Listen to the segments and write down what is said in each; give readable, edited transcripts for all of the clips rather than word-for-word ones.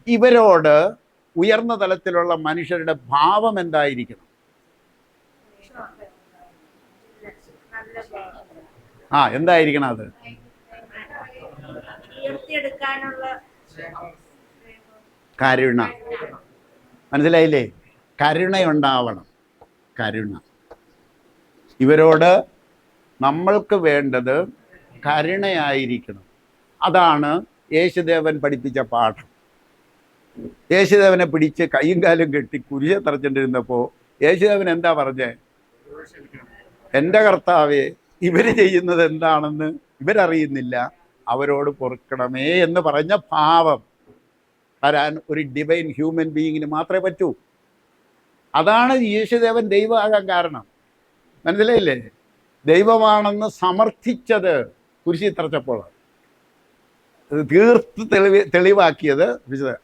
ഇവരോട് ഉയർന്ന തലത്തിലുള്ള മനുഷ്യരുടെ ഭാവം എന്തായിരിക്കണം? എന്തായിരിക്കണം അത്? കരുണ. മനസ്സിലായില്ലേ? കരുണയുണ്ടാവണം. കരുണ. ഇവരോട് നമ്മൾക്ക് വേണ്ടത് കരുണയായിരിക്കണം. അതാണ് യേശുദേവൻ പഠിപ്പിച്ച പാഠം. യേശുദേവനെ പിടിച്ച് കൈയും കാലും കെട്ടി കുരിശെ തറച്ചിട്ടിരുന്നപ്പോൾ യേശുദേവൻ എന്താ പറഞ്ഞേ? എൻ്റെ കർത്താവേ, ഇവർ ചെയ്യുന്നത് എന്താണെന്ന് ഇവരറിയുന്നില്ല, അവരോട് പൊറുക്കണമേ എന്ന് പറഞ്ഞ ഭാവം തരാൻ ഒരു ഡിവൈൻ ഹ്യൂമൻ ബീയിങ്ങിന് മാത്രമേ പറ്റൂ. അതാണ് യേശുദേവൻ ദൈവമാകാൻ കാരണം. മനസ്സിലായില്ലേ? ദൈവമാണെന്ന് സമർത്ഥിച്ചത് കുരിശിൽ തറച്ചപ്പോൾ, തീർത്ത് തെളിവാക്കിയത്.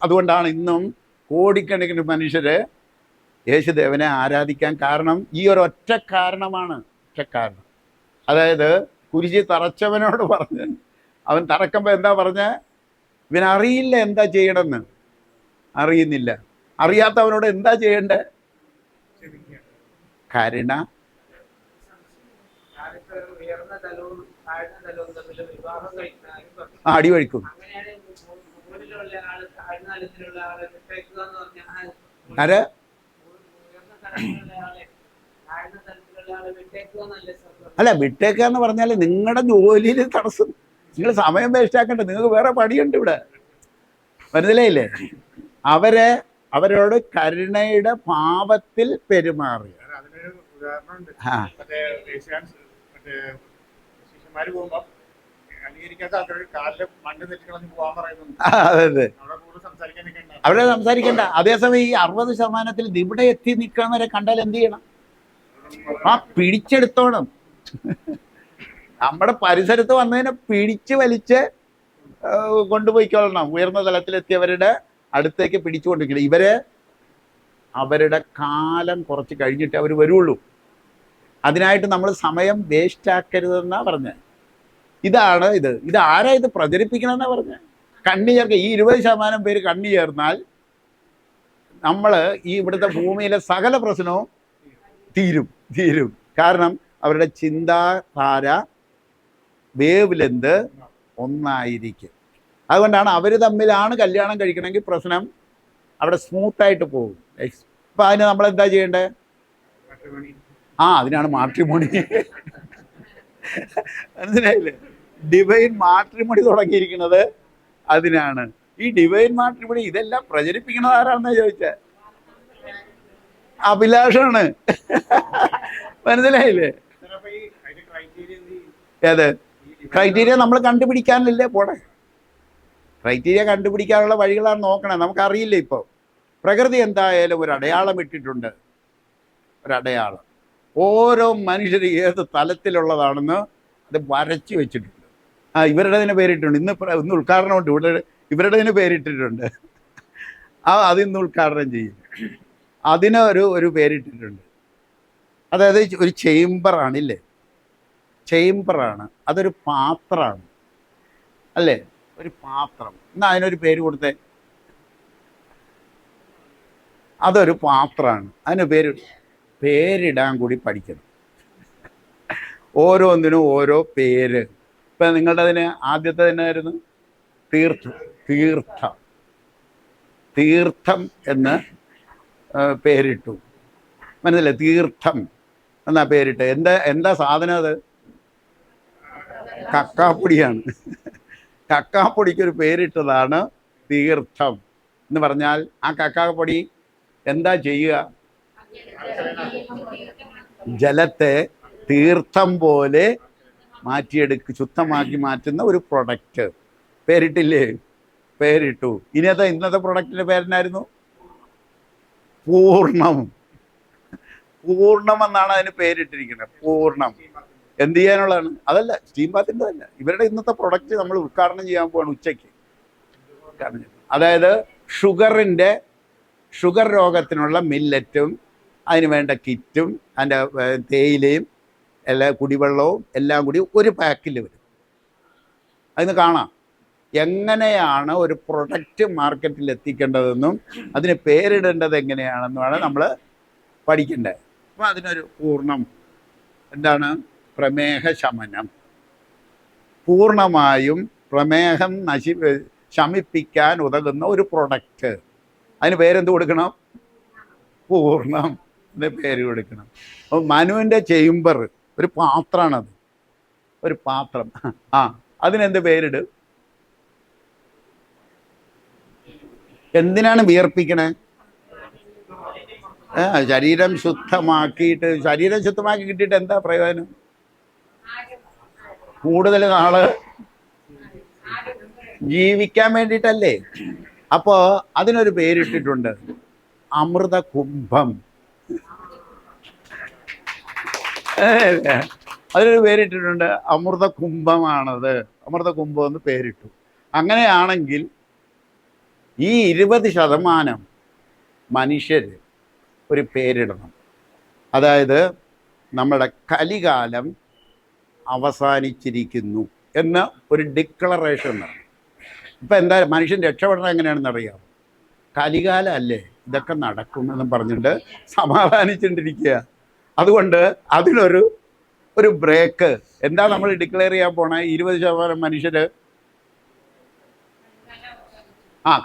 അതുകൊണ്ടാണ് ഇന്നും കോടിക്കണക്കിന് മനുഷ്യര് യേശുദേവനെ ആരാധിക്കാൻ കാരണം ഈ ഒരു ഒറ്റ കാരണമാണ്. ഒറ്റ കാരണം. അതായത് കുരിശിൽ തറച്ചവനോട് പറഞ്ഞ്, അവൻ തറക്കുമ്പോൾ എന്താ പറഞ്ഞ? ഇവനറിയില്ല എന്താ ചെയ്യണമെന്ന്. അറിയുന്നില്ല. അറിയാത്തവനോട് എന്താ ചെയ്യണ്ടേ? കരുണ. അടിവഴിക്കും. ആര്? അല്ല, വിട്ടേക്കുക എന്ന് പറഞ്ഞാൽ നിങ്ങളുടെ ജോലിയിൽ തടസ്സം. നിങ്ങൾ സമയം വേസ്റ്റ് ആക്കണ്ട, നിങ്ങൾക്ക് വേറെ പണിയുണ്ട് ഇവിടെ. മനസ്സിലായില്ലേ? അവരോട് കരുണയുടെ ഭാവത്തിൽ പെരുമാറി. അതെ, അവിടെ സംസാരിക്കണ്ട. അതേസമയം ഈ 60% ഇവിടെ എത്തി നിൽക്കണവരെ കണ്ടാൽ എന്ത് ചെയ്യണം? പിടിച്ചെടുത്തോണം. നമ്മുടെ പരിസരത്ത് വന്നതിനെ പിടിച്ച് വലിച്ച് കൊണ്ടുപോയിക്കൊള്ളണം. ഉയർന്ന തലത്തിലെത്തിയവരുടെ അടുത്തേക്ക് പിടിച്ചുകൊണ്ടിരിക്കണം. അവരുടെ കാലം കുറച്ച് കഴിഞ്ഞിട്ട് അവർ വരുള്ളൂ. അതിനായിട്ട് നമ്മൾ സമയം വേസ്റ്റ് ആക്കരുതെന്നാ പറഞ്ഞത്. ഇതാണ് ഇത് ആരാ ഇത് പ്രചരിപ്പിക്കണമെന്നാ പറഞ്ഞത്? കണ്ണി ചേർക്കുക. ഈ 20% പേര് കണ്ണി ചേർന്നാൽ നമ്മൾ ഈ ഇവിടുത്തെ ഭൂമിയിലെ സകല പ്രശ്നവും തീരും. കാരണം അവരുടെ ചിന്താധാര, വേവ് ലെന്ത് ഒന്നായിരിക്കും. അതുകൊണ്ടാണ് അവർ തമ്മിലാണ് കല്യാണം കഴിക്കണമെങ്കിൽ പ്രശ്നം അവിടെ സ്മൂത്തായിട്ട് പോകും. ഇപ്പം അതിന് നമ്മളെന്താ ചെയ്യേണ്ടത്? അതിനാണ് മാട്രിമോണി. മനസ്സിലായില്ലേ? ഡിവൈൻ മാട്രിമോണി തുടങ്ങിയിരിക്കുന്നത് അതിനാണ്. ഈ ഡിവൈൻ മാട്രിമോണി ഇതെല്ലാം പ്രചരിപ്പിക്കുന്നത് ആരാണെന്നാ ചോദിച്ചത്? അഭിലാഷാണ്. മനസ്സിലായില്ലേ? ഏത് ക്രൈറ്റീരിയ നമ്മൾ കണ്ടുപിടിക്കാനല്ലേ പോണേ? ക്രൈറ്റീരിയ കണ്ടുപിടിക്കാനുള്ള വഴികളാണ് നോക്കണേ. നമുക്കറിയില്ല. ഇപ്പോൾ പ്രകൃതി എന്തായാലും ഒരു അടയാളം ഇട്ടിട്ടുണ്ട്. ഒരടയാളം ഓരോ മനുഷ്യർ ഏത് തലത്തിലുള്ളതാണെന്ന് അത് വരച്ച് വെച്ചിട്ടുണ്ട്. ഇവരുടെ തന്നെ പേരിട്ടുണ്ട്. ഇന്ന് ഉദ്ഘാടനമുണ്ട് ഇവിടെ. ഇവരുടെ തന്നെ പേരിട്ടിട്ടുണ്ട്. അതിന്ന് ഉദ്ഘാടനം ചെയ്യും. അതിന് ഒരു പേരിട്ടിട്ടുണ്ട്. അതായത് ഒരു ചേംബറാണില്ലേ? ചേംബറാണ്. അതൊരു പാത്രമാണ് അല്ലേ? ഒരു പാത്രം. എന്നാൽ അതിനൊരു പേര് കൊടുത്തേ. അതൊരു പാത്രമാണ്. അതിന് പേരിടാൻ കൂടി പഠിക്കണം. ഓരോന്നിനും ഓരോ പേര്. ഇപ്പം നിങ്ങളുടേതിന് ആദ്യത്തെ തന്നെ ആയിരുന്നു തീർത്ഥം എന്ന് പേരിട്ടു. മനസ്സിലായി? തീർത്ഥം എന്നാ പേരിട്ട്. എന്താ സാധനം? അത് കക്കാപ്പൊടിയാണ്. കക്കാപ്പൊടിക്കൊരു പേരിട്ടതാണ് തീർത്ഥം എന്ന് പറഞ്ഞാൽ ആ കക്കാപ്പൊടി എന്താ ചെയ്യുക? ജലത്തെ തീർത്ഥം പോലെ ശുദ്ധമാക്കി മാറ്റുന്ന ഒരു പ്രൊഡക്റ്റ്. പേരിട്ടില്ലേ? പേരിട്ടു. ഇന്നത്തെ പ്രൊഡക്റ്റിന്റെ പേരെന്നായിരുന്നു? പൂർണ്ണം എന്നാണ് അതിന് പേരിട്ടിരിക്കുന്നത്. പൂർണ്ണം. എന്ത് ചെയ്യാനുള്ളതാണ്? അതല്ല, സ്റ്റീം ബാത്തിൻ്റെ തന്നെ. ഇവരുടെ ഇന്നത്തെ പ്രൊഡക്റ്റ് നമ്മൾ ഉദ്ഘാടനം ചെയ്യാൻ പോവാണ് ഉച്ചയ്ക്ക്. അതായത് ഷുഗർ രോഗത്തിനുള്ള മില്ലറ്റും അതിന് വേണ്ട കിറ്റും അതിൻ്റെ തേയിലയും കുടിവെള്ളവും എല്ലാം കൂടി ഒരു പാക്കിൽ വരും. അതിന് കാണാം. എങ്ങനെയാണ് ഒരു പ്രൊഡക്റ്റ് മാർക്കറ്റിൽ എത്തിക്കേണ്ടതെന്നും അതിന് പേരിടേണ്ടത് എങ്ങനെയാണെന്നുമാണ് നമ്മൾ പഠിക്കേണ്ടത്. അപ്പോൾ അതിനൊരു പൂർണ്ണം എന്താണ്? പ്രമേഹ ശമനം. പൂർണ്ണമായും പ്രമേഹം ശമിപ്പിക്കാൻ ഉതകുന്ന ഒരു പ്രൊഡക്റ്റ്. അതിന് പേരെന്ത് കൊടുക്കണം? പൂർണ്ണം എന്ന് പേര് കൊടുക്കണം. അപ്പോൾ മനുവിൻ്റെ ചേംബർ ഒരു പാത്രമാണത്, ഒരു പാത്രം. അതിനെന്ത് പേരിട്? എന്തിനാണ് വിയർപ്പിക്കണേ? ശരീരം ശുദ്ധമാക്കിയിട്ട്, ശരീരം ശുദ്ധമാക്കി കിട്ടിയിട്ട് എന്താ പ്രയോജനം? കൂടുതൽ നാള് ജീവിക്കാൻ വേണ്ടിയിട്ടല്ലേ? അപ്പോൾ അതിനൊരു പേരിട്ടിട്ടുണ്ട്, അമൃത കുംഭം. അതിനൊരു പേരിട്ടിട്ടുണ്ട്, അമൃത കുംഭമാണത്. അമൃത കുംഭം എന്ന് പേരിട്ടു. അങ്ങനെയാണെങ്കിൽ ഈ 20% മനുഷ്യർ ഒരു പേരിടണം. അതായത് നമ്മുടെ കലികാലം അവസാനിച്ചിരിക്കുന്നു എന്ന് ഒരു ഡിക്ലറേഷൻ നടന്നു. ഇപ്പം എന്താ മനുഷ്യൻ രക്ഷപ്പെടണം എങ്ങനെയാണെന്ന് അറിയാം? കലികാലം അല്ലേ, ഇതൊക്കെ നടക്കുമെന്നും പറഞ്ഞിട്ട് സമാധാനിച്ചുകൊണ്ടിരിക്കുക. അതുകൊണ്ട് അതിനൊരു ബ്രേക്ക്. എന്താ നമ്മൾ ഡിക്ലെയർ ചെയ്യാൻ പോണേ? 20% മനുഷ്യർ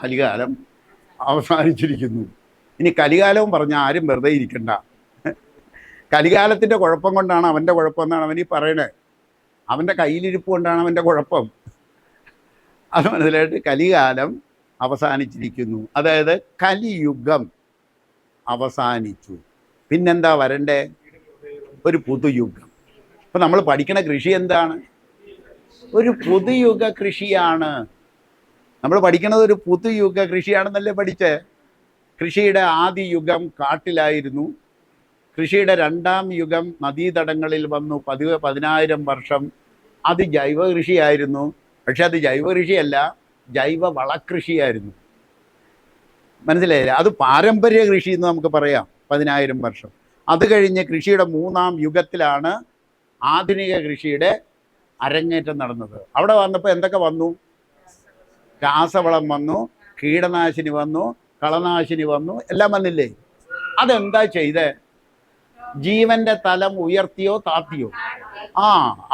കലികാലം അവസാനിച്ചിരിക്കുന്നു. ഇനി കലികാലവും പറഞ്ഞാൽ ആരും വെറുതെ ഇരിക്കണ്ട. കലികാലത്തിൻ്റെ കുഴപ്പം കൊണ്ടാണ് അവൻ്റെ കുഴപ്പം എന്നാണ് അവനീ പറയണേ. അവൻ്റെ കയ്യിലിരിപ്പ് കൊണ്ടാണ് അവൻ്റെ കുഴപ്പം. അത് മനസ്സിലായിട്ട് കലികാലം അവസാനിച്ചിരിക്കുന്നു. അതായത് കലിയുഗം അവസാനിച്ചു. പിന്നെന്താ വരണ്ടേ? ഒരു പുതുയുഗം. ഇപ്പം നമ്മൾ പഠിക്കണ കൃഷി എന്താണ്? ഒരു പുതുയുഗ കൃഷിയാണ്. നമ്മൾ പഠിക്കുന്നത് ഒരു പുതുയുഗ കൃഷിയാണെന്നല്ലേ പഠിച്ചേ? കൃഷിയുടെ ആദ്യ യുഗം കാട്ടിലായിരുന്നു. കൃഷിയുടെ രണ്ടാം യുഗം നദീതടങ്ങളിൽ വന്നു. 10,000 വർഷം അത് ജൈവ കൃഷിയായിരുന്നു. പക്ഷെ അത് ജൈവ കൃഷിയല്ല, ജൈവ വളക്കൃഷിയായിരുന്നു. മനസ്സിലായില്ലേ? അത് പാരമ്പര്യ കൃഷി എന്ന് നമുക്ക് പറയാം. 10,000 വർഷം. അത് കഴിഞ്ഞ് കൃഷിയുടെ മൂന്നാം യുഗത്തിലാണ് ആധുനിക കൃഷിയുടെ അരങ്ങേറ്റം നടന്നത്. അവിടെ വന്നപ്പോൾ എന്തൊക്കെ വന്നു? രാസവളം വന്നു, കീടനാശിനി വന്നു, കളനാശിനി വന്നു, എല്ലാം വന്നില്ലേ? അതെന്താ ചെയ്തേ? ജീവന്റെ തലം ഉയർത്തിയോ താത്തിയോ?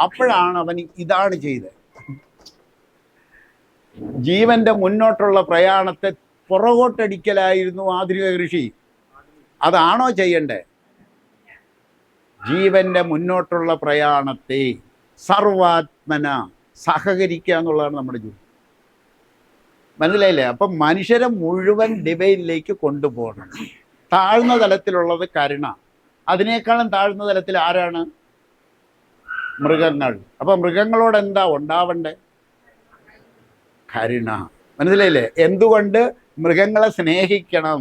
അപ്പോഴാണ് അവൻ ഇതാണ് ചെയ്തത്. ജീവന്റെ മുന്നോട്ടുള്ള പ്രയാണത്തെ പുറകോട്ടടിക്കലായിരുന്നു ആധുനിക കൃഷി. അതാണോ ചെയ്യണ്ടേ? ജീവന്റെ മുന്നോട്ടുള്ള പ്രയാണത്തെ സർവാത്മന സഹകരിക്കുക എന്നുള്ളതാണ് നമ്മുടെ ജോലി. മനസ്സിലായില്ലേ? അപ്പം മനുഷ്യരെ മുഴുവൻ ഡിവൈനിലേക്ക് കൊണ്ടുപോകണം. താഴ്ന്ന തലത്തിലുള്ളത് കരുണ. അതിനേക്കാളും താഴ്ന്ന തലത്തിൽ ആരാണ്? മൃഗങ്ങൾ. അപ്പം മൃഗങ്ങളോട് എന്താ ഉണ്ടാവണ്ടേ? കരുണ. മനസ്സിലായില്ലേ? എന്തുകൊണ്ട് മൃഗങ്ങളെ സ്നേഹിക്കണം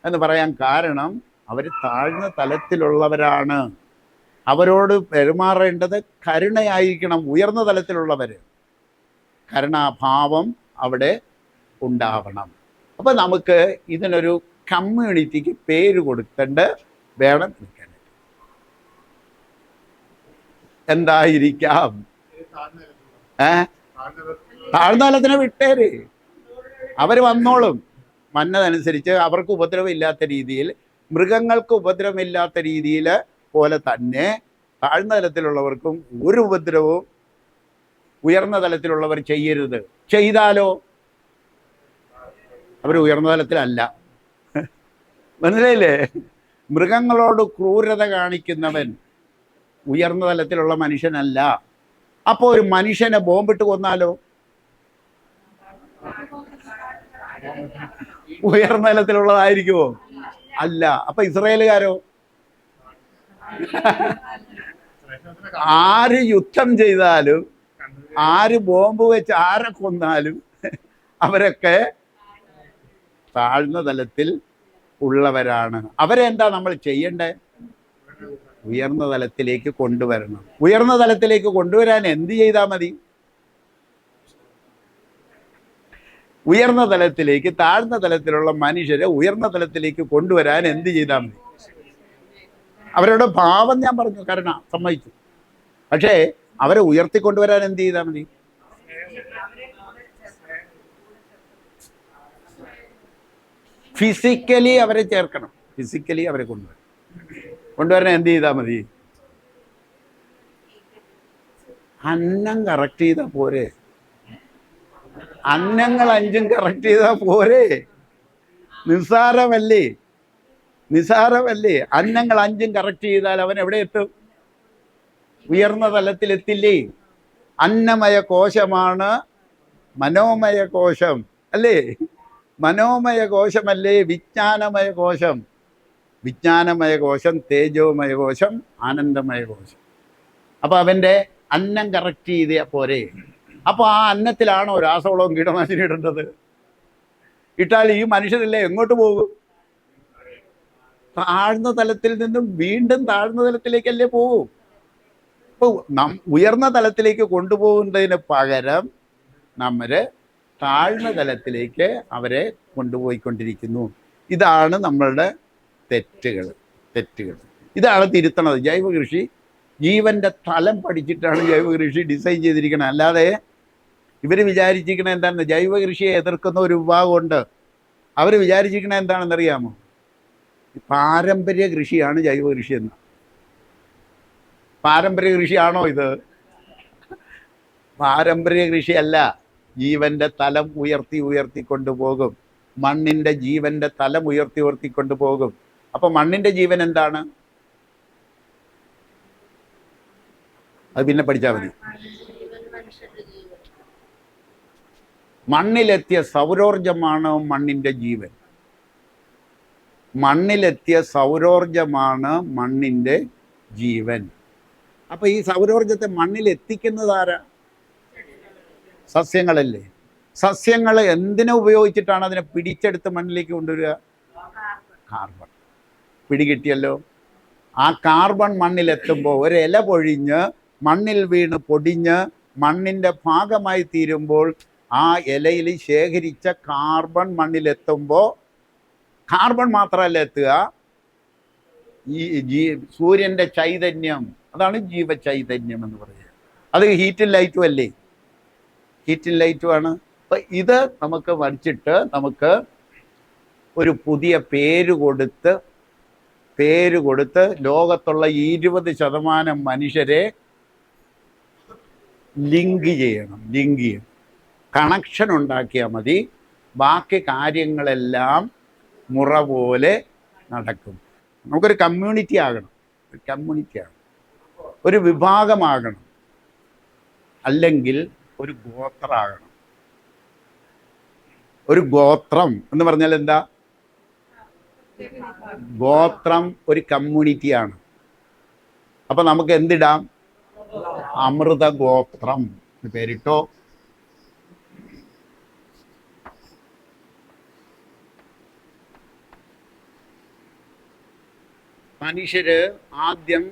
എന്ന് പറയാൻ കാരണം അവർ താഴ്ന്ന തലത്തിലുള്ളവരാണ്. അവരോട് പെരുമാറേണ്ടത് കരുണയായിരിക്കണം. ഉയർന്ന തലത്തിലുള്ളവർ കരുണാഭാവം അവിടെ ഉണ്ടാവണം. അപ്പം നമുക്ക് ഇതിനൊരു കമ്മ്യൂണിറ്റിക്ക് പേര് കൊടുത്തിട്ട് വേണം നിൽക്കാൻ. എന്തായിരിക്കാം? താഴ്ന്ന തലത്തിനെ വിട്ടേര്, അവർ വന്നോളും. മന്നതനുസരിച്ച് അവർക്ക് ഉപദ്രവമില്ലാത്ത രീതിയിൽ, മൃഗങ്ങൾക്ക് ഉപദ്രവമില്ലാത്ത രീതിയിൽ പോലെ തന്നെ താഴ്ന്ന തലത്തിലുള്ളവർക്കും ഒരു ഉപദ്രവവും ഉയർന്ന തലത്തിലുള്ളവർ ചെയ്യരുത്. ചെയ്താലോ അവർ ഉയർന്ന തലത്തിലല്ല. മനസ്സിലായില്ലേ? മൃഗങ്ങളോട് ക്രൂരത കാണിക്കുന്നവൻ ഉയർന്ന തലത്തിലുള്ള മനുഷ്യനല്ല. അപ്പോൾ ഒരു മനുഷ്യനെ ബോംബിട്ട് കൊന്നാലോ ഉയർന്ന തലത്തിലുള്ളതായിരിക്കുമോ? അല്ല. അപ്പൊ ഇസ്രായേലുകാരോ? ആര് യുദ്ധം ചെയ്താലും, ആര് ബോംബ് വെച്ച് ആരെ കൊന്നാലും അവരൊക്കെ താഴ്ന്ന തലത്തിൽ ഉള്ളവരാണ്. അവരെന്താ നമ്മൾ ചെയ്യണ്ടേ? ഉയർന്ന തലത്തിലേക്ക് കൊണ്ടുവരണം. ഉയർന്ന തലത്തിലേക്ക് കൊണ്ടുവരാൻ എന്ത് ചെയ്താൽ മതി? ഉയർന്ന തലത്തിലേക്ക് താഴ്ന്ന തലത്തിലുള്ള മനുഷ്യരെ ഉയർന്ന തലത്തിലേക്ക് കൊണ്ടുവരാൻ എന്ത് ചെയ്താൽ മതി? അവരുടെ ഭാവം ഞാൻ പറഞ്ഞു, കരുണ, സമ്മതിച്ചു. പക്ഷേ അവരെ ഉയർത്തിക്കൊണ്ടുവരാൻ എന്ത് ചെയ്താൽ മതി? ഫിസിക്കലി അവരെ ചേർക്കണം, ഫിസിക്കലി അവരെ കൊണ്ടുവരണം എന്ത് ചെയ്താൽ മതി? അന്നം കറക്റ്റ് ചെയ്താൽ പോരെ, അന്നങ്ങൾ 5 കറക്റ്റ് ചെയ്താൽ പോരെ. നിസ്സാരമല്ലേ, നിസ്സാരമല്ലേ? അന്നങ്ങൾ 5 കറക്റ്റ് ചെയ്താൽ അവൻ എവിടെ എത്തും? ഉയർന്ന തലത്തിലെത്തില്ലേ? അന്നമയ കോശമാണ് മനോമയ കോശം അല്ലേ? മനോമയ കോശമല്ലേ വിജ്ഞാനമയ കോശം? വിജ്ഞാനമയ കോശം, തേജോമയ കോശം, ആനന്ദമയ കോശം. അപ്പോൾ അവൻ്റെ അന്നം കറക്റ്റ് ചെയ്താൽ പോരെ. അപ്പോൾ ആ അന്നത്തിലാണോ രാസവളവും കീടനാശിനി ഇടേണ്ടത്? ഇട്ടാൽ ഈ മനുഷ്യരല്ലേ എങ്ങോട്ട് പോകും? താഴ്ന്ന തലത്തിൽ നിന്നും വീണ്ടും താഴ്ന്ന തലത്തിലേക്കല്ലേ പോകും. അപ്പോൾ ഉയർന്ന തലത്തിലേക്ക് കൊണ്ടുപോകുന്നതിന് പകരം നമ്മൾ താഴ്ന്ന തലത്തിലേക്ക് അവരെ കൊണ്ടുപോയിക്കൊണ്ടിരിക്കുന്നു. ഇതാണ് നമ്മളുടെ തെറ്റുകൾ. ഇതാണ് തിരുത്തണത്. ജൈവ കൃഷി ജീവൻ്റെ തലം പഠിച്ചിട്ടാണ് ജൈവ കൃഷി ഡിസൈൻ ചെയ്തിരിക്കുന്നത്. അല്ലാതെ ഇവർ വിചാരിച്ചിരിക്കണത് എന്താണെന്ന്, ജൈവ കൃഷിയെ എതിർക്കുന്ന ഒരു വിഭാഗമുണ്ട്. അവർ വിചാരിച്ചിരിക്കണത് എന്താണെന്നറിയാമോ? പാരമ്പര്യ കൃഷിയാണ് ജൈവ കൃഷി എന്ന്. പാരമ്പര്യ കൃഷിയാണോ ഇത്? പാരമ്പര്യ കൃഷിയല്ല. ജീവൻ്റെ തലം ഉയർത്തി കൊണ്ടുപോകും. മണ്ണിൻ്റെ ജീവൻ്റെ തലം ഉയർത്തി കൊണ്ടുപോകും. അപ്പം മണ്ണിൻ്റെ ജീവൻ എന്താണ്? അത് പിന്നെ പഠിച്ചാൽ മതി. മണ്ണിലെത്തിയ സൗരോർജമാണ് മണ്ണിൻ്റെ ജീവൻ. മണ്ണിലെത്തിയ സൗരോർജമാണ് മണ്ണിൻ്റെ ജീവൻ. അപ്പം ഈ സൗരോർജത്തെ മണ്ണിലെത്തിക്കുന്നത് ആരാ? സസ്യങ്ങളല്ലേ. സസ്യങ്ങൾ എന്തിനെ ഉപയോഗിച്ചിട്ടാണ് അതിനെ പിടിച്ചെടുത്ത് മണ്ണിലേക്ക് കൊണ്ടുവരിക? കാർബൺ. പിടികിട്ടിയല്ലോ. ആ കാർബൺ മണ്ണിലെത്തുമ്പോൾ ഒരു ഇല പൊഴിഞ്ഞ് മണ്ണിൽ വീണ് പൊടിഞ്ഞ് മണ്ണിൻ്റെ ഭാഗമായി തീരുമ്പോൾ ആ ഇലയിൽ ശേഖരിച്ച കാർബൺ മണ്ണിലെത്തുമ്പോൾ കാർബൺ മാത്രമല്ല എത്തുക, ഈ സൂര്യൻ്റെ ചൈതന്യം, അതാണ് ജീവചൈതന്യം എന്ന് പറയുക. അത് ഹീറ്റും ലൈറ്റും അല്ലേ? ഹീറ്റും ലൈറ്റുമാണ്. അപ്പം ഇത് നമുക്ക് വരച്ചിട്ട് നമുക്ക് ഒരു പുതിയ പേര് കൊടുത്ത് ലോകത്തുള്ള 20% മനുഷ്യരെ ലിങ്ക് ചെയ്യണം. കണക്ഷൻ ഉണ്ടാക്കിയാൽ മതി. ബാക്കി കാര്യങ്ങളെല്ലാം മുറ പോലെ നടക്കും. നമുക്കൊരു കമ്മ്യൂണിറ്റി ആകണം, ഒരു വിഭാഗമാകണം, അല്ലെങ്കിൽ ഒരു ഗോത്രമാകണം. ഒരു ഗോത്രം എന്ന് പറഞ്ഞാൽ എന്താ? ഗോത്രം ഒരു കമ്മ്യൂണിറ്റിയാണ്. അപ്പൊ നമുക്ക് എന്തിടാം? അമൃത ഗോത്രം പേരിട്ടോ. മനുഷ്യര് ആദ്യം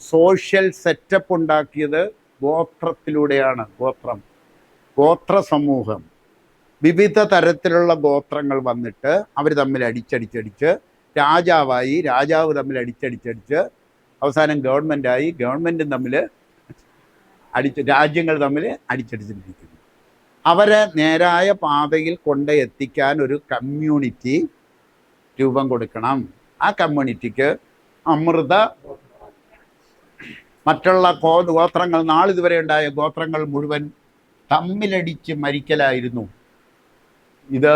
സോഷ്യൽ സെറ്റപ്പ് ഉണ്ടാക്കിയത് ഗോത്രത്തിലൂടെയാണ്. ഗോത്ര സമൂഹം. വിവിധ തരത്തിലുള്ള ഗോത്രങ്ങൾ വന്നിട്ട് അവർ തമ്മിൽ അടിച്ചടിച്ച് രാജാവായി, രാജാവ് തമ്മിൽ അടിച്ചടിച്ച് അവസാനം ഗവൺമെൻറ്റായി, ഗവൺമെൻറ്റും തമ്മിൽ രാജ്യങ്ങൾ തമ്മിൽ അടിച്ചടിച്ചിരിക്കുന്നു. അവരെ നേരായ പാതയിൽ എത്തിക്കാൻ ഒരു കമ്മ്യൂണിറ്റി രൂപം കൊടുക്കണം. ആ കമ്മ്യൂണിറ്റിക്ക് അമൃത, മറ്റുള്ള ഗോത്രങ്ങൾ, നാളിതുവരെ ഉണ്ടായ ഗോത്രങ്ങൾ മുഴുവൻ തമ്മിലടിച്ച് മരിക്കലായിരുന്നു. ഇത്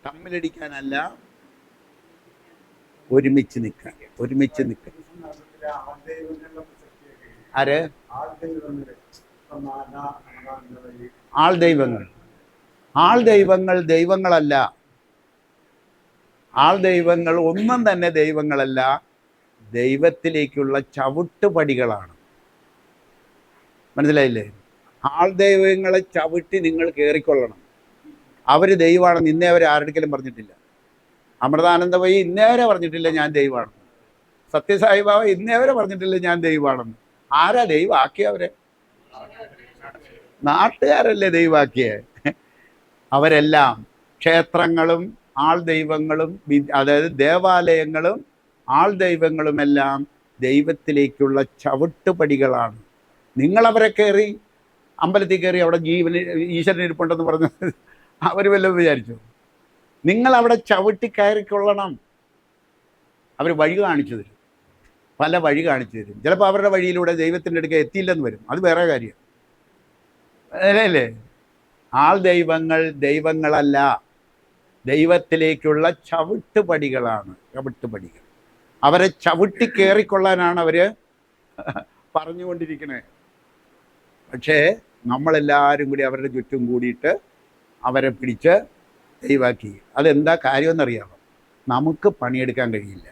തമ്മിലടിക്കാനല്ല, ഒരുമിച്ച് നിൽക്കാൻ. ആര്? ആൾദൈവങ്ങൾ ദൈവങ്ങളല്ല. ആൾദൈവങ്ങൾ ഒന്നും തന്നെ ദൈവങ്ങളല്ല, ദൈവത്തിലേക്കുള്ള ചവിട്ടുപടികളാണ്. മനസ്സിലായില്ലേ? ആൾദൈവങ്ങളെ ചവിട്ടി നിങ്ങൾ കയറിക്കൊള്ളണം. അവർ ദൈവമാണെന്ന് ഇന്നേ അവരെ ആരുടെങ്കിലും പറഞ്ഞിട്ടില്ല. അമൃതാനന്ദമയി ഇന്നേ വരെ പറഞ്ഞിട്ടില്ല ഞാൻ ദൈവമാണെന്ന്. സത്യസായിബാബ ഇന്നേ വരെ പറഞ്ഞിട്ടില്ല ഞാൻ ദൈവമാണെന്ന്. ആരാ ദൈവമാക്കിയവരെ? നാട്ടുകാരല്ലേ ദൈവമാക്കിയേ. അവരെല്ലാം ക്ഷേത്രങ്ങളും ആൾദൈവങ്ങളും, അതായത് ദേവാലയങ്ങളും ആൾദൈവങ്ങളുമെല്ലാം ദൈവത്തിലേക്കുള്ള ചവിട്ടുപടികളാണ്. നിങ്ങളവരെ കയറി അമ്പലത്തിൽ കയറി അവിടെ ഈശ്വരൻ ഇരിപ്പുണ്ടെന്ന് പറഞ്ഞ് അവർ വല്ലതും വിചാരിച്ചു? നിങ്ങളവിടെ ചവിട്ടി കയറിക്കൊള്ളണം. അവർ വഴി കാണിച്ചു തരും, പല വഴി കാണിച്ചു തരും. ചിലപ്പോൾ അവരുടെ വഴിയിലൂടെ ദൈവത്തിൻ്റെ അടുക്ക എത്തിയില്ലെന്ന് വരും, അത് വേറെ കാര്യം അല്ലേ. ആൾ ദൈവങ്ങൾ ദൈവങ്ങളല്ല, ദൈവത്തിലേക്കുള്ള ചവിട്ടുപടികളാണ്, ചവിട്ടുപടികൾ. അവരെ ചവിട്ടി കയറിക്കൊള്ളാനാണ് അവർ പറഞ്ഞുകൊണ്ടിരിക്കുന്നത്. പക്ഷേ നമ്മളെല്ലാവരും കൂടി അവരുടെ ചുറ്റും കൂടിയിട്ട് അവരെ പിടിച്ച് ദൈവാക്കി. അതെന്താ കാര്യമെന്നറിയാമോ? നമുക്ക് പണിയെടുക്കാൻ കഴിയില്ല.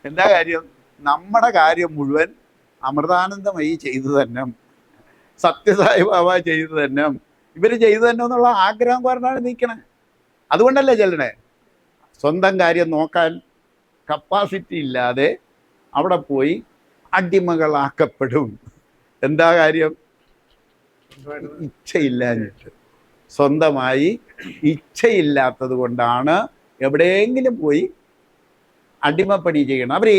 എന്താ കാര്യം? നമ്മുടെ കാര്യം മുഴുവൻ അമൃതാനന്ദമയി ചെയ്തു തന്നെ, സത്യസായി ബാബ ചെയ്തു തന്നെ, ഇവർ ചെയ്തു തന്നെ എന്നുള്ള ആഗ്രഹം പറഞ്ഞാണ് നിൽക്കണേ. അതുകൊണ്ടല്ലേ ചെല്ലണേ. സ്വന്തം കാര്യം നോക്കാൻ കപ്പാസിറ്റി ഇല്ലാതെ അവിടെ പോയി അടിമകളാക്കപ്പെടും. എന്താ കാര്യം? ഇച്ഛയില്ലാഞ്ഞിട്ട്, സ്വന്തമായി ഇച്ഛയില്ലാത്തത് കൊണ്ടാണ് എവിടെയെങ്കിലും പോയി അടിമപ്പണി ചെയ്യണം. അവർ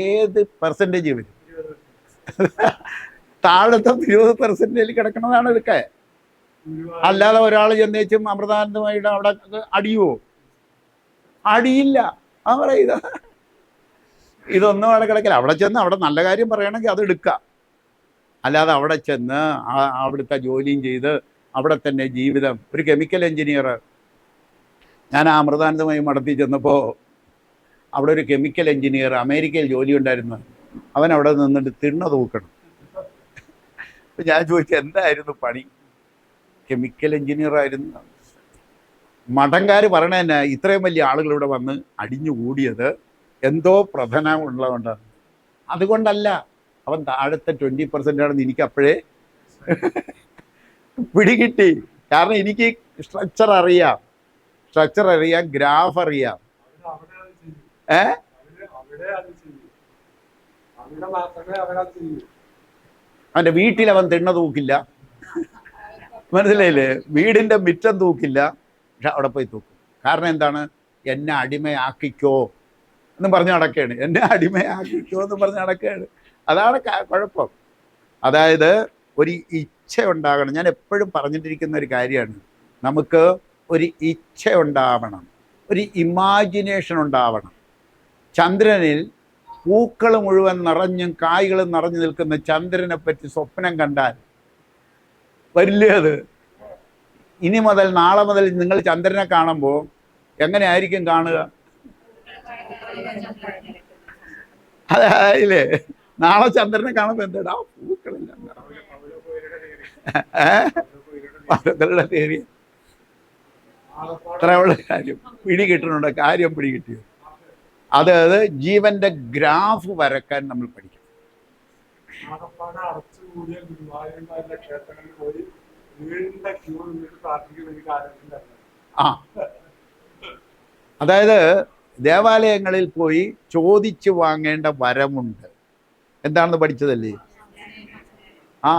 ഏത് പെർസെൻറ്റേജ് വരും? താഴത്തെ 20% കിടക്കുന്നതാണ് ഇതൊക്കെ. അല്ലാതെ ഒരാൾ ചെന്നേച്ചും അമൃതാനന്ദമായിട്ട് അവിടെ അടിയുമോ? അടിയില്ല. ആ പറയുക ഇതൊന്നും അവിടെ കിടക്കില്ല. അവിടെ ചെന്ന് അവിടെ നല്ല കാര്യം പറയണമെങ്കിൽ അത് എടുക്കുക. അല്ലാതെ അവിടെ ചെന്ന് അവിടുത്തെ ജോലിയും ചെയ്ത് അവിടെ തന്നെ ജീവിതം. ഒരു കെമിക്കൽ എഞ്ചിനീയർ, ഞാൻ ആ അമൃതാനന്ദമായി മഠത്തിൽ ചെന്നപ്പോൾ അവിടെ ഒരു കെമിക്കൽ എഞ്ചിനീയർ അമേരിക്കയിൽ ജോലി ഉണ്ടായിരുന്നു. അവൻ അവിടെ നിന്നിട്ട് തിണ്ണ തൂക്കണം. അപ്പം ഞാൻ ചോദിച്ചു, എന്തായിരുന്നു പണി? കെമിക്കൽ എഞ്ചിനീയർ ആയിരുന്നു. മഠംകാർ പറയണ തന്നെ ഇത്രയും വലിയ ആളുകൾ ഇവിടെ വന്ന് അടിഞ്ഞുകൂടിയത് എന്തോ പ്രധാനം ഉള്ളതുകൊണ്ടാണ്. അതുകൊണ്ടല്ല, അവൻ താഴത്തെ 20% ആണെന്ന് എനിക്ക് അപ്പോഴേ പിടികിട്ടി. കാരണം എനിക്ക് സ്ട്രക്ചർ അറിയാം, ഗ്രാഫ് അറിയാം. അവൻ്റെ വീട്ടിൽ അവൻ തിണ്ണ തൂക്കില്ല, മനസ്സിലായില്ലേ? വീടിൻ്റെ മിറ്റം തൂക്കില്ല, പക്ഷെ അവിടെ പോയി തൂക്കും. കാരണം എന്താണ്? എന്നെ അടിമയാക്കിക്കോ എന്ന് പറഞ്ഞ് നടക്കുകയാണ്. എന്നെ അടിമയാക്കിക്കോ എന്ന് പറഞ്ഞ് നടക്കുകയാണ്. അതാണ് കുഴപ്പം. അതായത് ഒരു ഇച്ഛ ഉണ്ടാകണം. ഞാൻ എപ്പോഴും പറഞ്ഞിട്ടിരിക്കുന്ന ഒരു കാര്യമാണ്, നമുക്ക് ഒരു ഇച്ഛ ഉണ്ടാവണം, ഒരു ഇമാജിനേഷൻ ഉണ്ടാവണം. ചന്ദ്രനിൽ പൂക്കൾ മുഴുവൻ നിറഞ്ഞും കായ്കളും നിറഞ്ഞു നിൽക്കുന്ന ചന്ദ്രനെ പറ്റി സ്വപ്നം കണ്ടാൽ വരില്ലേ അത്? ഇനി മുതൽ നാളെ മുതൽ നിങ്ങൾ ചന്ദ്രനെ കാണുമ്പോൾ എങ്ങനെയായിരിക്കും കാണുക? അതായില്ലേ? നാളെ ചന്ദ്രനെ കാണുമ്പോൾ എന്താ പൂക്കളെല്ലാം പരതരുടെ തേറി അത്രയുള്ള കാര്യം പിടികിട്ടുന്നുണ്ട്. കാര്യം പിടികിട്ടിയോ? അതായത് ജീവന്റെ ഗ്രാഫ് വരക്കാൻ നമ്മൾ പഠിക്കണം. ആ, അതായത് ദേവാലയങ്ങളിൽ പോയി ചോദിച്ചു വാങ്ങേണ്ട വരമുണ്ട്. എന്താണെന്ന് പഠിച്ചതല്ലേ? ആ,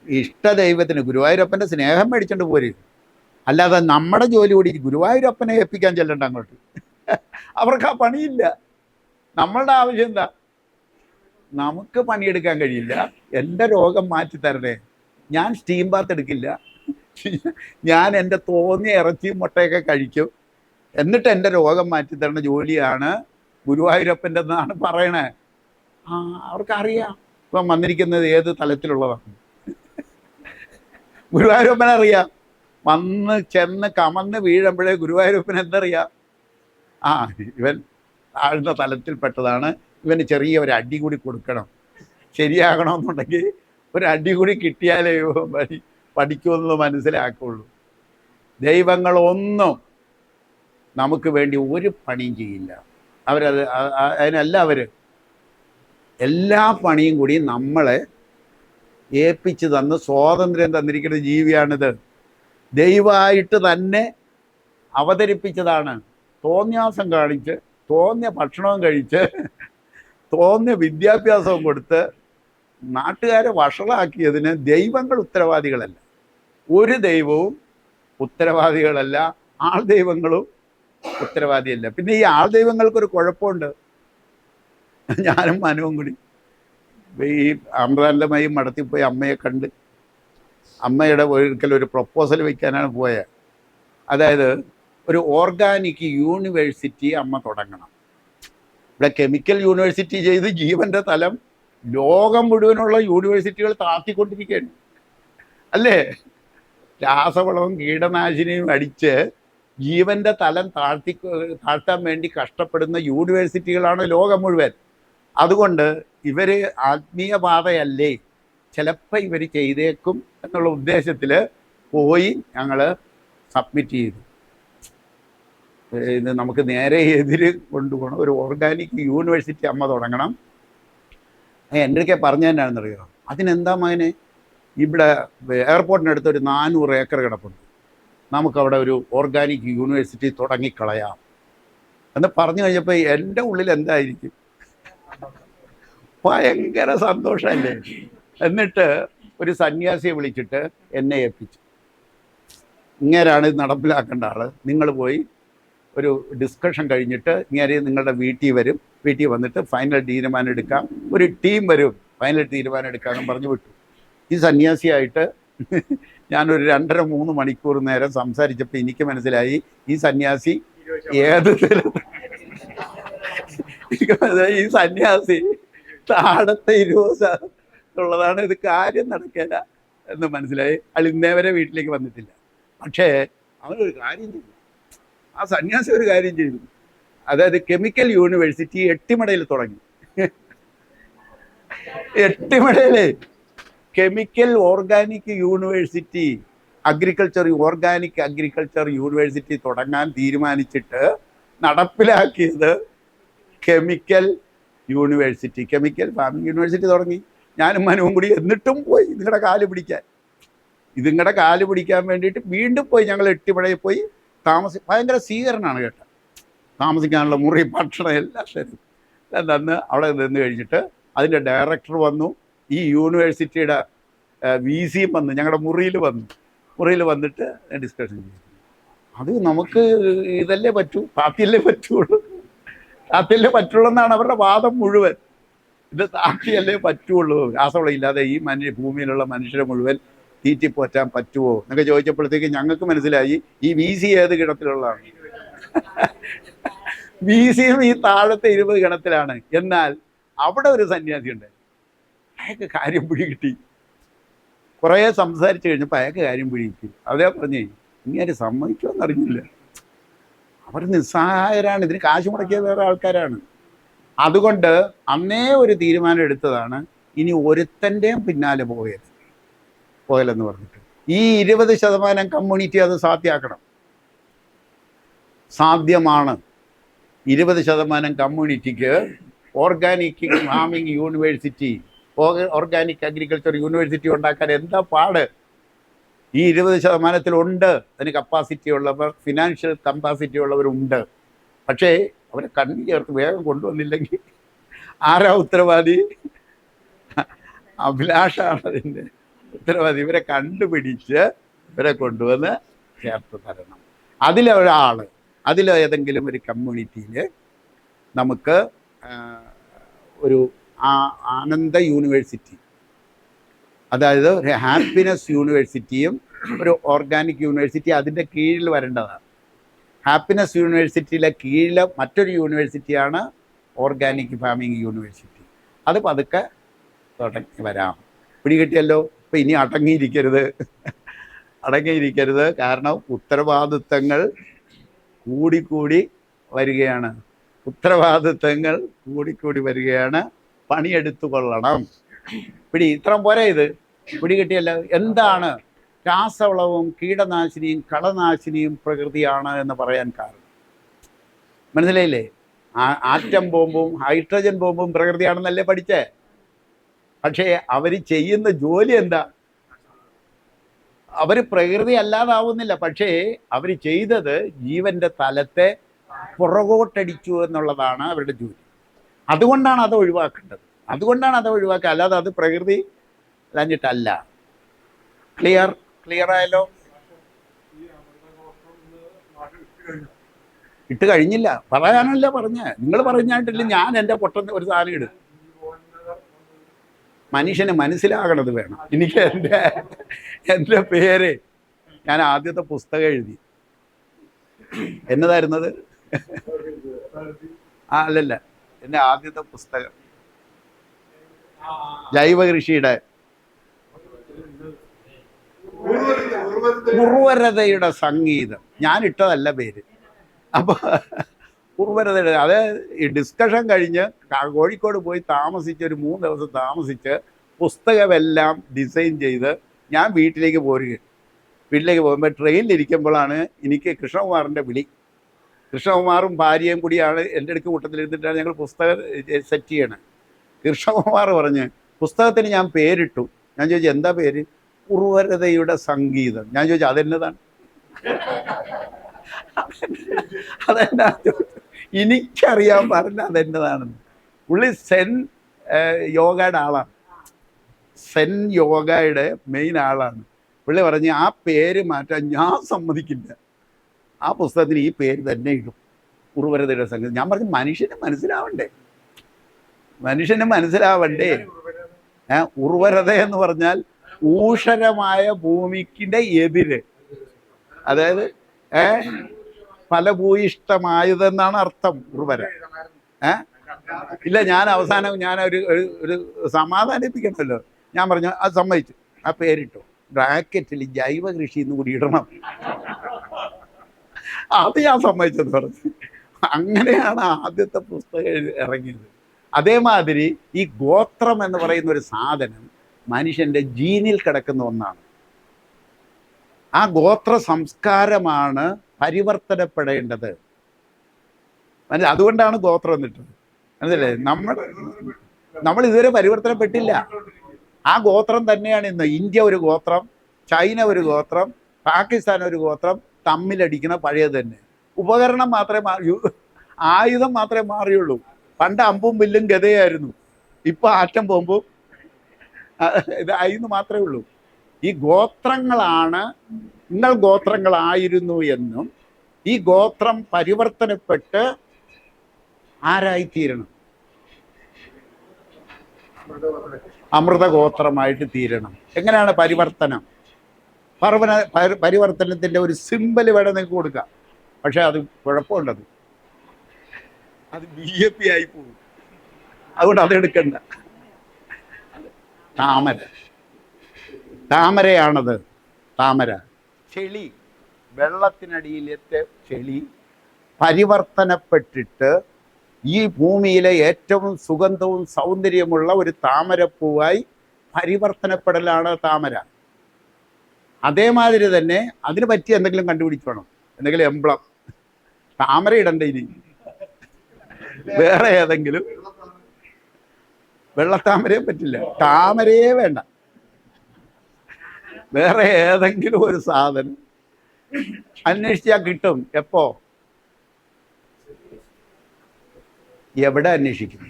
ഇഷ്ടദൈവത്തിന് ഗുരുവായൂരപ്പൻ്റെ സ്നേഹം മേടിച്ചോണ്ട് പോരും. അല്ലാതെ നമ്മുടെ ജോലി കൂടി ഗുരുവായൂരപ്പനെ ഏൽപ്പിക്കാൻ ചെല്ലണ്ട അങ്ങോട്ട്. അവർക്ക് ആ പണിയില്ല. നമ്മളുടെ ആവശ്യം എന്താ? നമുക്ക് പണിയെടുക്കാൻ കഴിയില്ല, എൻ്റെ രോഗം മാറ്റി തരണേ. ഞാൻ സ്റ്റീം ബാത്ത് എടുക്കില്ല, ഞാൻ എൻ്റെ തോന്നിയ ഇറച്ചിയും മുട്ടയൊക്കെ കഴിക്കും, എന്നിട്ട് എൻ്റെ രോഗം മാറ്റി തരുന്ന ജോലിയാണ് ഗുരുവായൂരപ്പൻ്റെ എന്നാണ് പറയണേ. ആ, അവർക്കറിയാം ഇപ്പം വന്നിരിക്കുന്നത് ഏത് തലത്തിലുള്ളതാണ്. ഗുരുവായൂരപ്പനറിയാം. വന്ന് ചെന്ന് കമന്ന് വീഴുമ്പോഴേ ഗുരുവായൂരപ്പൻ എന്തറിയാം? ആ, ഇവൻ താഴ്ന്ന തലത്തിൽപ്പെട്ടതാണ്, ഇവന് ചെറിയ ഒരു അടി കൂടി കൊടുക്കണം, ശരിയാകണമെന്നുണ്ടെങ്കിൽ ഒരു അടി കൂടി കിട്ടിയാലേ പഠിക്കുമെന്ന് മനസ്സിലാക്കുള്ളൂ. ദൈവങ്ങളൊന്നും നമുക്ക് വേണ്ടി ഒരു പണിയും ചെയ്യില്ല. അതിനല്ല അവർ എല്ലാ പണിയും കൂടി നമ്മളെ ഏൽപ്പിച്ച് തന്ന് സ്വാതന്ത്ര്യം തന്നിരിക്കുന്ന ജീവിയാണിത്. ദൈവമായിട്ട് തന്നെ അവതരിപ്പിച്ചതാണ്. തോന്നിയാസം കാണിച്ച്, തോന്നിയ ഭക്ഷണവും കഴിച്ച്, തോന്നിയ വിദ്യാഭ്യാസവും കൊടുത്ത് നാട്ടുകാരെ വഷളാക്കിയതിന് ദൈവങ്ങൾ ഉത്തരവാദികളല്ല. ഒരു ദൈവവും ഉത്തരവാദികളല്ല, ആൾ ദൈവങ്ങളും ഉത്തരവാദിയല്ല. പിന്നെ ഈ ആൾ ദൈവങ്ങൾക്കൊരു കുഴപ്പമുണ്ട്. ഞാനും മനുവും കൂടി ഈ അമൃതാനന്ദമയി മഠത്തിൽ പോയി അമ്മയെ കണ്ട്, അമ്മയുടെ ഒരിക്കൽ ഒരു പ്രപ്പോസൽ വയ്ക്കാനാണ് പോയത്. അതായത് ഒരു ഓർഗാനിക് യൂണിവേഴ്സിറ്റി അമ്മ തുടങ്ങണം. ഇവിടെ കെമിക്കൽ യൂണിവേഴ്സിറ്റി ചെയ്ത് ജീവൻ്റെ തലം ലോകം മുഴുവനുള്ള യൂണിവേഴ്സിറ്റികൾ താഴ്ത്തിക്കൊണ്ടിരിക്കുകയാണ് അല്ലേ? രാസവളവും കീടനാശിനിയും അടിച്ച് ജീവൻ്റെ തലം താഴ്ത്താൻ വേണ്ടി കഷ്ടപ്പെടുന്ന യൂണിവേഴ്സിറ്റികളാണ് ലോകം മുഴുവൻ. അതുകൊണ്ട് ഇവർ ആത്മീയ പാതയല്ലേ, ചിലപ്പോൾ ഇവർ ചെയ്തേക്കും എന്നുള്ള ഉദ്ദേശത്തിൽ പോയി ഞങ്ങൾ സബ്മിറ്റ് ചെയ്തു. ഇത് നമുക്ക് നേരെ എതിര് കൊണ്ടുപോകണം. ഒരു ഓർഗാനിക് യൂണിവേഴ്സിറ്റി അമ്മ തുടങ്ങണം. എൻ്റെ പറഞ്ഞു തന്നെയാണെന്നറിയോ, അതിനെന്താ മകനെ, ഇവിടെ എയർപോർട്ടിനടുത്ത് ഒരു 400 ഏക്കർ കിടപ്പുണ്ട്, നമുക്കവിടെ ഒരു ഓർഗാനിക് യൂണിവേഴ്സിറ്റി തുടങ്ങിക്കളയാം എന്ന് പറഞ്ഞു കഴിഞ്ഞപ്പോൾ എൻ്റെ ഉള്ളിൽ എന്തായിരിക്കും, ഭയങ്കര സന്തോഷമല്ലേ. എന്നിട്ട് ഒരു സന്യാസിയെ വിളിച്ചിട്ട് എന്നെ ഏൽപ്പിച്ചു. ഇങ്ങനെയാണ് ഇത് നടപ്പിലാക്കേണ്ട ആൾ, നിങ്ങൾ പോയി ഒരു ഡിസ്കഷൻ കഴിഞ്ഞിട്ട് ഇങ്ങനെ നിങ്ങളുടെ വീട്ടിൽ വരും, വീട്ടിൽ വന്നിട്ട് ഫൈനൽ തീരുമാനം എടുക്കാം, ഒരു ടീം വരും, ഫൈനൽ തീരുമാനം എടുക്കാമെന്ന് പറഞ്ഞു വിട്ടു. ഈ സന്യാസിയായിട്ട് ഞാനൊരു 2.5-3 മണിക്കൂർ നേരം സംസാരിച്ചപ്പോൾ എനിക്ക് മനസ്സിലായി ഈ സന്യാസി ഏത് ഈ സന്യാസി താഴത്തെ 20 ഉള്ളതാണ്, ഇത് കാര്യം നടക്കില്ല എന്ന് മനസ്സിലായി. അയാൾ ഇന്നേ വരെ വീട്ടിലേക്ക് വന്നിട്ടില്ല. പക്ഷേ അവനൊരു കാര്യം ചെയ്തു, ആ സന്യാസി ഒരു കാര്യം ചെയ്തു. അതായത് കെമിക്കൽ യൂണിവേഴ്സിറ്റി എട്ടിമടയിൽ തുടങ്ങി. എട്ടിമടയിലെ chemical organic university, organic agriculture university തുടങ്ങാൻ തീരുമാനിച്ചിട്ട് നടപ്പിലാക്കിയത് chemical university, chemical farming university തുടങ്ങി. ഞാനും മനുവും കൂടി എന്നിട്ടും പോയി നിങ്ങളുടെ കാല് പിടിക്കാൻ, ഇതിങ്ങളുടെ കാല് പിടിക്കാൻ വേണ്ടിയിട്ട് വീണ്ടും പോയി. ഞങ്ങൾ എട്ടിമടയിൽ പോയി ഭയങ്കര സ്വീകരണമാണ് കേട്ടോ, താമസിക്കാനുള്ള മുറി, ഭക്ഷണം എല്ലാം ശരി തന്ന് അവിടെ നിന്ന് കഴിഞ്ഞിട്ട് അതിൻ്റെ ഡയറക്ടർ വന്നു, ഈ യൂണിവേഴ്സിറ്റിയുടെ VC വന്ന് ഞങ്ങളുടെ മുറിയിൽ വന്നിട്ട് ഡിസ്കഷൻ ചെയ്തു. അത് നമുക്ക് ഇതല്ലേ പറ്റൂ, താത്തിയല്ലേ പറ്റുള്ളൂ എന്നാണ് അവരുടെ വാദം മുഴുവൻ. ഇത് താത്തിയല്ലേ പറ്റുള്ളൂ, രാസവളം ഇല്ലാതെ ഈ ഭൂമിയിലുള്ള മനുഷ്യരെ മുഴുവൻ തീറ്റിപ്പോറ്റാൻ പറ്റുമോ എന്നൊക്കെ ചോദിച്ചപ്പോഴത്തേക്ക് ഞങ്ങൾക്ക് മനസ്സിലായി ഈ VC ഏത് ഗണത്തിലുള്ളതാണ്. VCയും ഈ താഴത്തെ 20 ഗണത്തിലാണ്. എന്നാൽ അവിടെ ഒരു സന്യാസി ഉണ്ട്, അയാൾക്ക് കാര്യം പിടികിട്ടി. കുറേ സംസാരിച്ചു കഴിഞ്ഞപ്പോൾ അയാൾക്ക് കാര്യം പിടികിട്ടി. അതേ പറഞ്ഞേ, ഇങ്ങനെ സമ്മതിക്കുമെന്ന് അറിഞ്ഞില്ല, അവർ നിസ്സഹായരാണ്, ഇതിന് കാശ് മുടക്കിയ വേറെ ആൾക്കാരാണ്. അതുകൊണ്ട് അന്നേ ഒരു തീരുമാനം എടുത്തതാണ്, ഇനി ഒരുത്തൻ്റെയും പിന്നാലെ പോകലെന്ന് പറഞ്ഞിട്ട് ഈ 20% കമ്മ്യൂണിറ്റി അത് സാധ്യമാക്കണം. സാധ്യമാണ്. 20% കമ്മ്യൂണിറ്റിക്ക് organic farming university, organic agriculture university ഉണ്ടാക്കാൻ എന്താ പാട്? ഈ 20%-ത്തിലുണ്ട് അതിന് കപ്പാസിറ്റി ഉള്ളവർ, ഫിനാൻഷ്യൽ കപ്പാസിറ്റി ഉള്ളവരുണ്ട്. പക്ഷേ അവരെ കണ്ണു ചേർത്ത് വേഗം കൊണ്ടുവന്നില്ലെങ്കിൽ ആരാ ഉത്തരവാദി? അഭിലാഷാണ് അതിൻ്റെ ഉത്തരവാദി. ഇവരെ കണ്ടുപിടിച്ച് ഇവരെ കൊണ്ടുവന്ന് ചേർത്ത് തരണം. അതിലേതെങ്കിലും ഒരു കമ്മ്യൂണിറ്റിയിൽ നമുക്ക് ഒരു ആനന്ദ യൂണിവേഴ്സിറ്റി, അതായത് ഒരു ഹാപ്പിനെസ് യൂണിവേഴ്സിറ്റിയും ഒരു ഓർഗാനിക് യൂണിവേഴ്സിറ്റി അതിൻ്റെ കീഴിൽ വരേണ്ടതാണ്. ഹാപ്പിനെസ് യൂണിവേഴ്സിറ്റിയിലെ കീഴിൽ മറ്റൊരു യൂണിവേഴ്സിറ്റിയാണ് ഓർഗാനിക് ഫാമിംഗ് യൂണിവേഴ്സിറ്റി. അത് പതുക്കെ തുടങ്ങി വരാം. പിടികിട്ടിയല്ലോ. ഇപ്പം ഇനി അടങ്ങിയിരിക്കരുത്, കാരണം ഉത്തരവാദിത്തങ്ങൾ കൂടിക്കൂടി വരികയാണ്. പണിയെടുത്തു കൊള്ളണം. ഇത്രയും പോരെ, ഇത് പിടികിട്ടിയല്ലോ. എന്താണ് രാസവളവും കീടനാശിനിയും കളനാശിനിയും പ്രകൃതിയാണ് എന്ന് പറയാൻ കാരണം? മനസ്സിലായില്ലേ? ആറ്റം ബോംബും ഹൈഡ്രജൻ ബോംബും പ്രകൃതിയാണെന്നല്ലേ പഠിച്ചേ? പക്ഷേ അവർ ചെയ്യുന്ന ജോലി എന്താ? അവർ പ്രകൃതി അല്ലാതാവുന്നില്ല, പക്ഷേ അവർ ചെയ്തത് ജീവൻ്റെ തലത്തെ പുറകോട്ടടിച്ചു എന്നുള്ളതാണ് അവരുടെ ജോലി. അതുകൊണ്ടാണ് അത് ഒഴിവാക്കേണ്ടത്. അല്ലാതെ അത് പ്രകൃതി അല്ലാഞ്ഞിട്ടല്ല. ക്ലിയർ ആയല്ലോ? ഇട്ട് കഴിഞ്ഞില്ല, പറയാനല്ല പറഞ്ഞ. നിങ്ങൾ പറഞ്ഞായിട്ടില്ല, ഞാൻ എൻ്റെ പൊട്ടന് ഒരു സാധനം ഇടും. മനുഷ്യന് മനസ്സിലാകണത് വേണം. എനിക്ക് എൻ്റെ പേര്, ഞാൻ ആദ്യത്തെ പുസ്തകം എഴുതി, എന്നതായിരുന്നത്? അല്ലല്ല, എൻ്റെ ആദ്യത്തെ പുസ്തകം ജൈവ കൃഷിയുടെ ഉർവരതയുടെ സംഗീതം. ഞാൻ ഇട്ടതല്ല പേര്. അപ്പൊ ഉർവരതയുടെ അത് ഈ ഡിസ്കഷൻ കഴിഞ്ഞ് കോഴിക്കോട് പോയി താമസിച്ച് ഒരു 3 ദിവസം താമസിച്ച് പുസ്തകമെല്ലാം ഡിസൈൻ ചെയ്ത് ഞാൻ വീട്ടിലേക്ക് പോരുകയാണ്. വീട്ടിലേക്ക് പോകുമ്പോൾ ട്രെയിനിലിരിക്കുമ്പോഴാണ് എനിക്ക് കൃഷ്ണകുമാറിൻ്റെ വിളി. കൃഷ്ണകുമാറും ഭാര്യയും കൂടിയാണ് എൻ്റെ അടുക്ക് കൂട്ടത്തിലിരുന്നിട്ടാണ് ഞങ്ങൾ പുസ്തകം സെറ്റ് ചെയ്യണത്. കൃഷ്ണകുമാർ പറഞ്ഞ് പുസ്തകത്തിന് ഞാൻ പേരിട്ടു. ഞാൻ ചോദിച്ചു എന്താ പേര്? ഉർവരതയുടെ സംഗീതം. ഞാൻ ചോദിച്ചു അതെന്നതാണ്? അതെന്നാ? എനിക്കറിയാൻ പറഞ്ഞ അതെന്നതാണെന്ന്. പുള്ളി സെൻ യോഗയുടെ ആളാണ്, സെൻ യോഗയുടെ മെയിൻ ആളാണ്. പുള്ളി പറഞ്ഞ് ആ പേര് മാറ്റാൻ ഞാൻ സമ്മതിക്കില്ല, ആ പുസ്തകത്തിന് ഈ പേര് തന്നെ ഇടും, ഉർവരതയുടെ സംഗീതം. ഞാൻ പറഞ്ഞു മനുഷ്യന് മനസ്സിലാവണ്ടേ. ഉർവരത എന്ന് പറഞ്ഞാൽ ഊഷരമായ ഭൂമിക്കിന്റെ എതിര്, അതായത് ഫലഭൂയിഷ്ടമായതെന്നാണ് അർത്ഥം ഉർവര. ഇല്ല, ഞാൻ അവസാനം ഒരു സമാധാനിപ്പിക്കണമല്ലോ. ഞാൻ പറഞ്ഞു അത് സമ്മതിച്ചു, ആ പേരിട്ടു. ബ്രാക്കറ്റിൽ ജൈവ കൃഷി എന്ന് കൂടി ഇടണം. അത് ഞാൻ സമ്മതിച്ചെന്ന് പറഞ്ഞു. അങ്ങനെയാണ് ആദ്യത്തെ പുസ്തകം ഇറങ്ങിയത്. അതേമാതിരി ഈ ഗോത്രം എന്ന് പറയുന്ന ഒരു സാധനം മനുഷ്യൻ്റെ ജീനിൽ കിടക്കുന്ന ഒന്നാണ്. ആ ഗോത്ര സംസ്കാരമാണ് പരിവർത്തനപ്പെടേണ്ടത്. അതുകൊണ്ടാണ് ഗോത്രം എന്നിട്ടത്. മനസ്സിലേ? നമ്മൾ ഇതുവരെ പരിവർത്തനപ്പെട്ടില്ല. ആ ഗോത്രം തന്നെയാണ് ഇന്ന്. ഇന്ത്യ ഒരു ഗോത്രം, ചൈന ഒരു ഗോത്രം, പാകിസ്ഥാൻ ഒരു ഗോത്രം, തമ്മിലടിക്കണ പഴയത് തന്നെ. ഉപകരണം മാത്രമേ ആയുധം മാത്രമേ മാറിയുള്ളൂ. പണ്ട് അമ്പും വില്ലും ഗതയായിരുന്നു, ഇപ്പം ആറ്റം ബോംബും ഇതായിരുന്നു മാത്രമേ ഉള്ളൂ. ഈ ഗോത്രങ്ങളാണ്, നിങ്ങൾ ഗോത്രങ്ങളായിരുന്നു എന്നും ഈ ഗോത്രം പരിവർത്തനപ്പെട്ട് ആരായിത്തീരണം? അമൃതഗോത്രമായിട്ട് തീരണം. എങ്ങനെയാണ് പരിവർത്തനം? പരിവർത്തനത്തിൻ്റെ ഒരു സിമ്പൽ വേണം നിങ്ങൾക്ക് കൊടുക്കാം. പക്ഷെ അത് കുഴപ്പമുണ്ടത്, അത് BJP ആയി പോകും. അതുകൊണ്ട് അതെടുക്കണ്ട. താമരയാണത്. താമര ചെളി, വെള്ളത്തിനടിയിലത്തെ ചെളി പരിവർത്തനപ്പെട്ടിട്ട് ഈ ഭൂമിയിലെ ഏറ്റവും സുഗന്ധവും സൗന്ദര്യമുള്ള ഒരു താമരപ്പൂവായി പരിവർത്തനപ്പെടലാണ് താമര. അതേമാതിരി തന്നെ അതിന് പറ്റിയ എന്തെങ്കിലും കണ്ടുപിടിച്ചോണം, എന്തെങ്കിലും എംബ്ലം. താമര ഇടണ്ട ഇനി, വേറെ ഏതെങ്കിലും. വെള്ളത്താമരയെ പറ്റില്ല, താമരയെ വേണ്ട, വേറെ ഏതെങ്കിലും ഒരു സാധനം അന്വേഷിച്ചാൽ കിട്ടും. എപ്പോ? എവിടെ അന്വേഷിക്കും?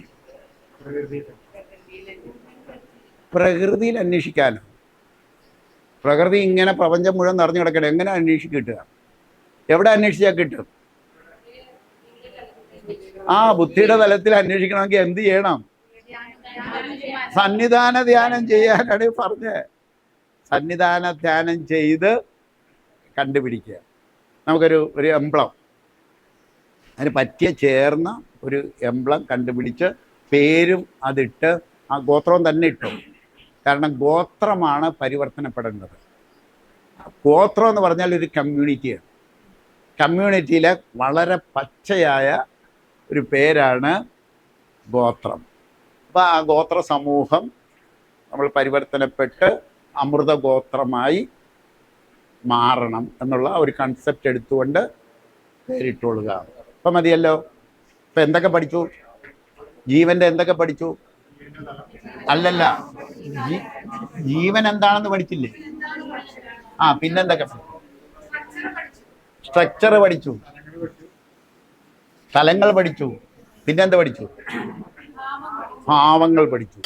പ്രകൃതിയിൽ അന്വേഷിക്കാനോ? പ്രകൃതി ഇങ്ങനെ പ്രപഞ്ചം മുഴുവൻ നിറഞ്ഞു കിടക്കണം, എങ്ങനെ അന്വേഷിച്ച് കിട്ടുക? എവിടെ അന്വേഷിച്ചാൽ കിട്ടും? ബുദ്ധിയുടെ തലത്തിൽ അന്വേഷിക്കണമെങ്കിൽ എന്ത് ചെയ്യണം? സന്നിധാന ധ്യാനം ചെയ്യാനാണ് പറഞ്ഞത്. സന്നിധാന ധ്യാനം ചെയ്ത് കണ്ടുപിടിക്കുക. നമുക്കൊരു എംബ്ലം, അതിന് പറ്റിയ ചേർന്ന ഒരു എംബ്ലം കണ്ടുപിടിച്ച് പേരും അതിട്ട്, ആ ഗോത്രം തന്നെ ഇട്ടു. കാരണം ഗോത്രമാണ് പരിവർത്തനപ്പെടേണ്ടത്. ഗോത്രം എന്ന് പറഞ്ഞാൽ ഒരു കമ്മ്യൂണിറ്റിയാണ്. കമ്മ്യൂണിറ്റിയിലെ വളരെ പച്ചയായ ഒരു പേരാണ് ഗോത്രം. അപ്പോൾ ആ ഗോത്ര സമൂഹം നമ്മൾ പരിവർത്തനപ്പെട്ട് അമൃതഗോത്രമായി മാറണം എന്നുള്ള ഒരു കൺസെപ്റ്റ് എടുത്തുകൊണ്ട് പേരിട്ടുകൊള്ളുക. ഇപ്പം മതിയല്ലോ. ഇപ്പം എന്തൊക്കെ പഠിച്ചു? ജീവൻ്റെ എന്തൊക്കെ പഠിച്ചു? അല്ലല്ല, ജീവൻ എന്താണെന്ന് പഠിച്ചില്ലേ? പിന്നെന്തൊക്കെ? സ്ട്രക്ചർ പഠിച്ചു, സ്ഥലങ്ങൾ പഠിച്ചു, പിന്നെന്താ പഠിച്ചു? ഭാവങ്ങൾ പഠിച്ചു.